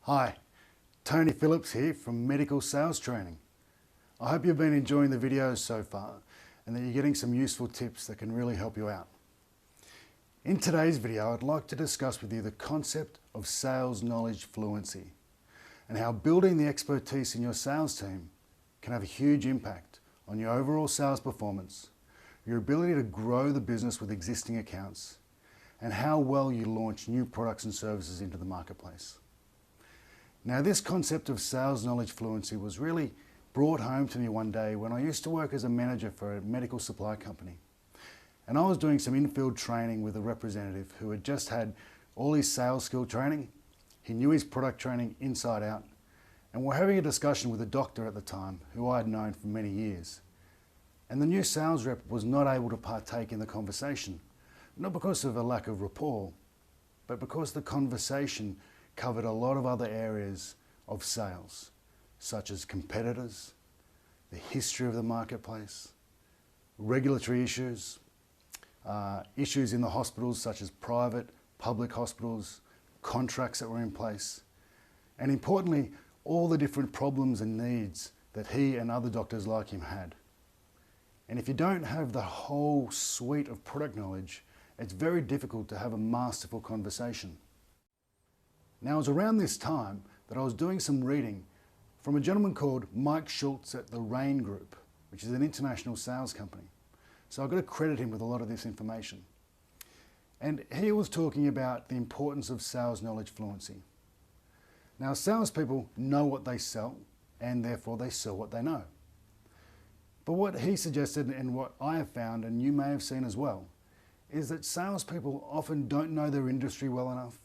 Hi, Tony Phillips here from Medical Sales Training. I hope you've been enjoying the videos so far and that you're getting some useful tips that can really help you out. In today's video, I'd like to discuss with you the concept of sales knowledge fluency and how building the expertise in your sales team can have a huge impact on your overall sales performance, your ability to grow the business with existing accounts, and how well you launch new products and services into the marketplace. Now, this concept of sales knowledge fluency was really brought home to me one day when I used to work as a manager for a medical supply company. And I was doing some in-field training with a representative who had just had all his sales skill training. He knew his product training inside out. And we're having a discussion with a doctor at the time who I had known for many years. And the new sales rep was not able to partake in the conversation, not because of a lack of rapport, but because the conversation covered a lot of other areas of sales, such as competitors, the history of the marketplace, regulatory issues, issues in the hospitals such as private, public hospitals, contracts that were in place, and importantly, all the different problems and needs that he and other doctors like him had. And if you don't have the whole suite of product knowledge, it's very difficult to have a masterful conversation. Now, it was around this time that I was doing some reading from a gentleman called Mike Schultz at the Rain Group, which is an international sales company. So I've got to credit him with a lot of this information. And he was talking about the importance of sales knowledge fluency. Now, salespeople know what they sell, and therefore they sell what they know. But what he suggested, and what I have found, and you may have seen as well, is that salespeople often don't know their industry well enough.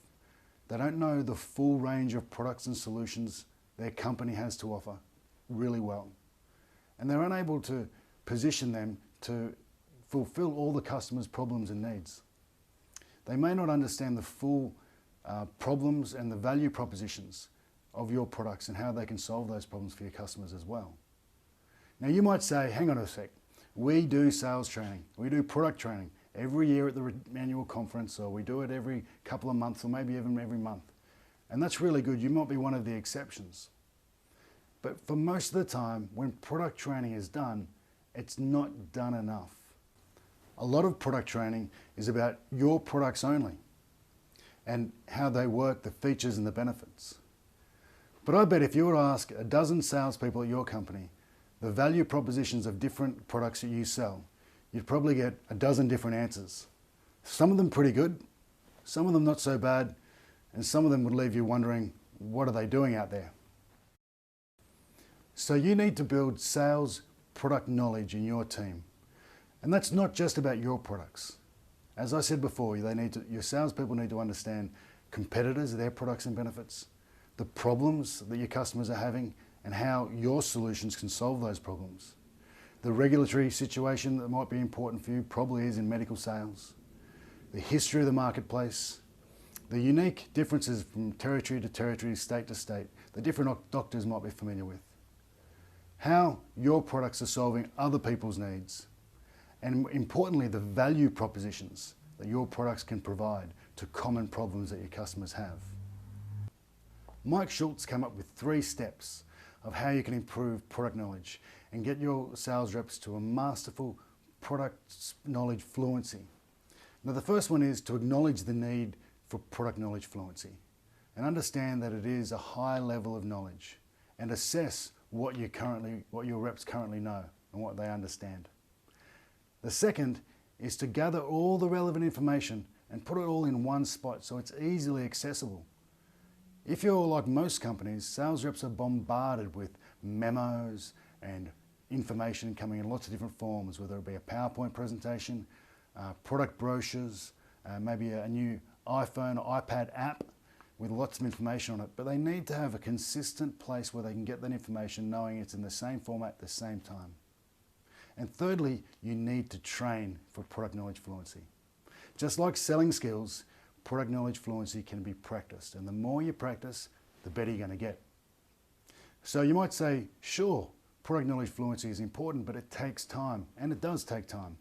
They don't know the full range of products and solutions their company has to offer really well. And they're unable to position them to fulfill all the customers' problems and needs. They may not understand the full problems and the value propositions of your products and how they can solve those problems for your customers as well. Now, you might say, hang on a sec, we do sales training, we do product training every year at the annual conference, or we do it every couple of months, or maybe even every month. And that's really good. You might be one of the exceptions. But for most of the time, when product training is done, it's not done enough. A lot of product training is about your products only and how they work, the features and the benefits. But I bet if you were to ask a dozen salespeople at your company the value propositions of different products that you sell, you'd probably get a dozen different answers. Some of them pretty good, some of them not so bad, and some of them would leave you wondering, what are they doing out there? So you need to build sales product knowledge in your team. And that's not just about your products. As I said before, your salespeople need to understand competitors, their products and benefits, the problems that your customers are having, and how your solutions can solve those problems. The regulatory situation that might be important for you probably is in medical sales. The history of the marketplace, the unique differences from territory to territory, state to state, that different doctors might be familiar with. How your products are solving other people's needs. And importantly, the value propositions that your products can provide to common problems that your customers have. Mike Schultz came up with 3 steps of how you can improve product knowledge and get your sales reps to a masterful product knowledge fluency. Now, the first one is to acknowledge the need for product knowledge fluency and understand that it is a high level of knowledge, and assess what your reps currently know and what they understand. The second is to gather all the relevant information and put it all in one spot so it's easily accessible. If you're like most companies, sales reps are bombarded with memos and information coming in lots of different forms, whether it be a PowerPoint presentation, product brochures, maybe a new iPhone or iPad app with lots of information on it. But they need to have a consistent place where they can get that information, knowing it's in the same format at the same time. And thirdly, you need to train for product knowledge fluency. Just like selling skills, product knowledge fluency can be practiced, and the more you practice, the better you're going to get. So you might say, sure, product knowledge fluency is important, but it takes time, and it does take time.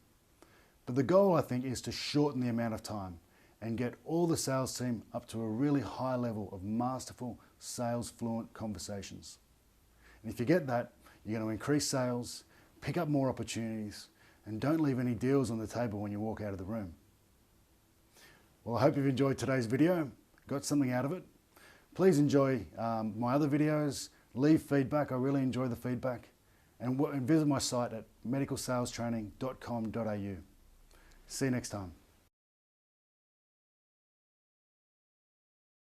But the goal, I think, is to shorten the amount of time and get all the sales team up to a really high level of masterful sales fluent conversations. And if you get that, you're going to increase sales, pick up more opportunities, and don't leave any deals on the table when you walk out of the room. Well, I hope you've enjoyed today's video, got something out of it. Please enjoy my other videos, leave feedback, I really enjoy the feedback, and visit my site at medicalsalestraining.com.au. See you next time.